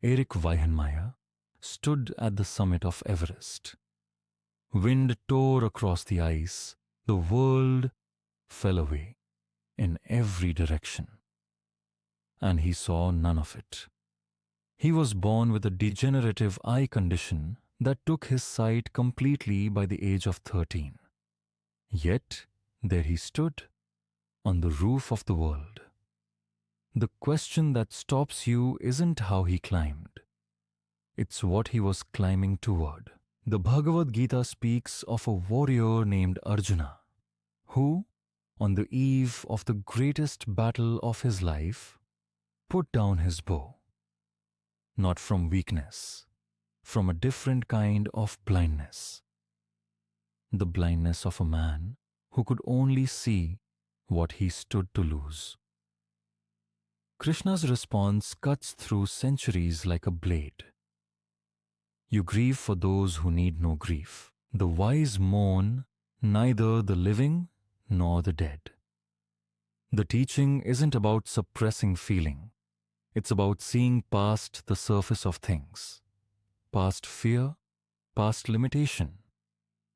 Erik Weihenmayer, stood at the summit of Everest. Wind tore across the ice, the world fell away in every direction. And he saw none of it. He was born with a degenerative eye condition that took his sight completely by the age of 13. Yet, there he stood, on the roof of the world. The question that stops you isn't how he climbed. It's what he was climbing toward. The Bhagavad Gita speaks of a warrior named Arjuna, who, on the eve of the greatest battle of his life, put down his bow. Not from weakness, from a different kind of blindness. The blindness of a man who could only see what he stood to lose. Krishna's response cuts through centuries like a blade. You grieve for those who need no grief. The wise mourn neither the living nor the dead. The teaching isn't about suppressing feeling. It's about seeing past the surface of things, past fear, past limitation,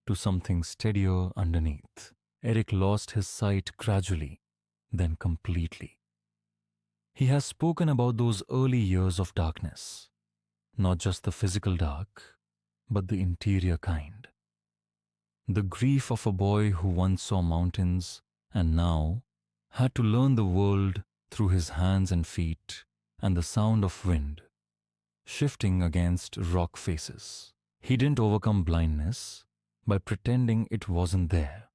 to something steadier underneath. Erik lost his sight gradually, then completely. He has spoken about those early years of darkness, not just the physical dark, but the interior kind. The grief of a boy who once saw mountains and now had to learn the world through his hands and feet and the sound of wind, shifting against rock faces. He didn't overcome blindness by pretending it wasn't there.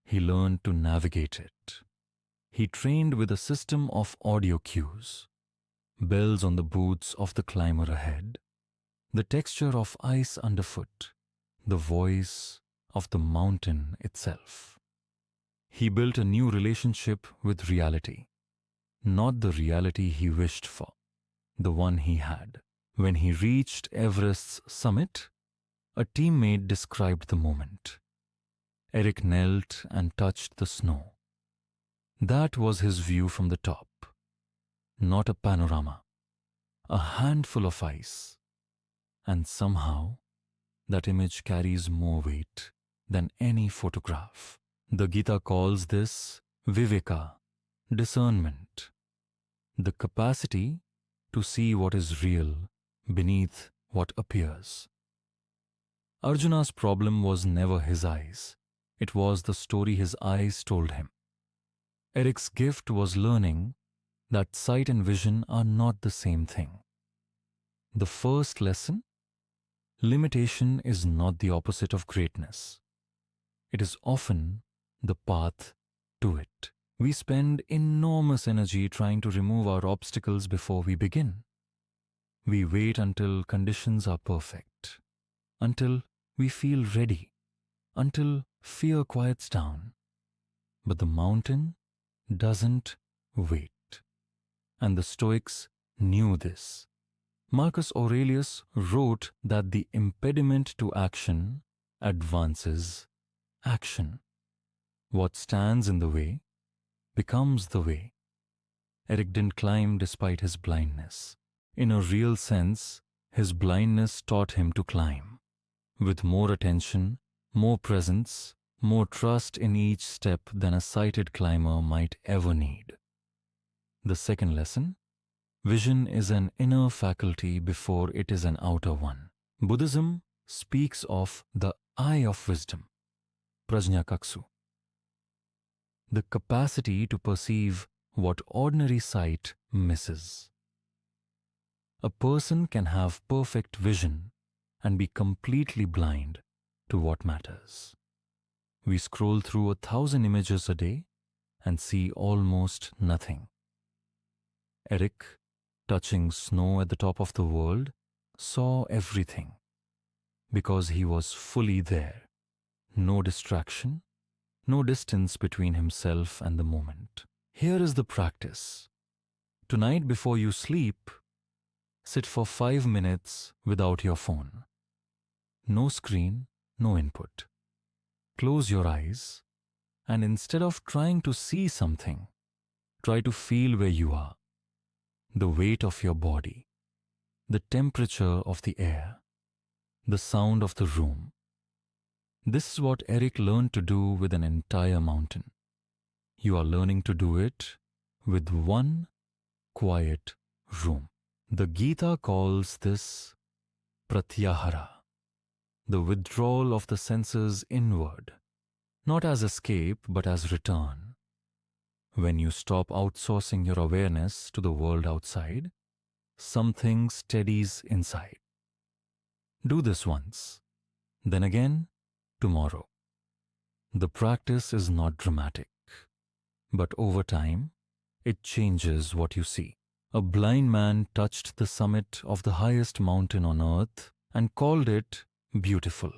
He learned to navigate it. He trained with a system of audio cues, bells on the boots of the climber ahead, the texture of ice underfoot, the voice of the mountain itself. He built a new relationship with reality, not the reality he wished for, the one he had. When he reached Everest's summit, a teammate described the moment. Erik knelt and touched the snow. That was his view from the top. Not a panorama, a handful of ice. And somehow, that image carries more weight than any photograph. The Gita calls this viveka, discernment, the capacity to see what is real beneath what appears. Arjuna's problem was never his eyes. It was the story his eyes told him. Erik's gift was learning that sight and vision are not the same thing. The first lesson: limitation is not the opposite of greatness. It is often the path to it. We spend enormous energy trying to remove our obstacles before we begin. We wait until conditions are perfect, until we feel ready, until fear quiets down. But the mountain doesn't wait. And the Stoics knew this. Marcus Aurelius wrote that the impediment to action advances action. What stands in the way becomes the way. Erik didn't climb despite his blindness. In a real sense, his blindness taught him to climb. With more attention, more presence, more trust in each step than a sighted climber might ever need. The second lesson: vision is an inner faculty before it is an outer one. Buddhism speaks of the eye of wisdom, prajñakaksu, the capacity to perceive what ordinary sight misses. A person can have perfect vision and be completely blind to what matters. We scroll through 1,000 images a day and see almost nothing. Erik, touching snow at the top of the world, saw everything because he was fully there. No distraction, no distance between himself and the moment. Here is the practice. Tonight before you sleep, sit for 5 minutes without your phone. No screen, no input. Close your eyes and instead of trying to see something, try to feel where you are, the weight of your body, the temperature of the air, the sound of the room. This is what Erik learned to do with an entire mountain. You are learning to do it with one quiet room. The Gita calls this pratyahara, the withdrawal of the senses inward, not as escape but as return. When you stop outsourcing your awareness to the world outside, something steadies inside. Do this once, then again tomorrow. The practice is not dramatic, but over time, it changes what you see. A blind man touched the summit of the highest mountain on earth and called it beautiful.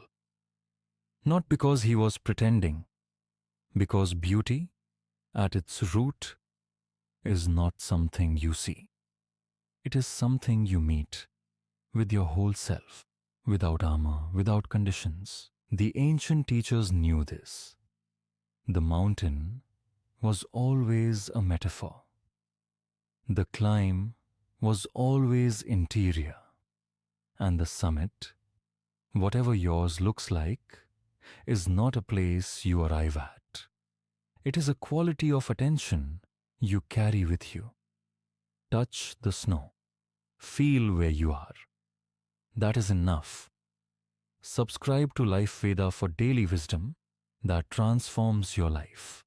Not because he was pretending, because beauty, at its root, is not something you see. It is something you meet with your whole self, without armor, without conditions. The ancient teachers knew this. The mountain was always a metaphor. The climb was always interior. And the summit, whatever yours looks like, is not a place you arrive at. It is a quality of attention you carry with you. Touch the snow. Feel where you are. That is enough. Subscribe to LifeVeda for daily wisdom that transforms your life.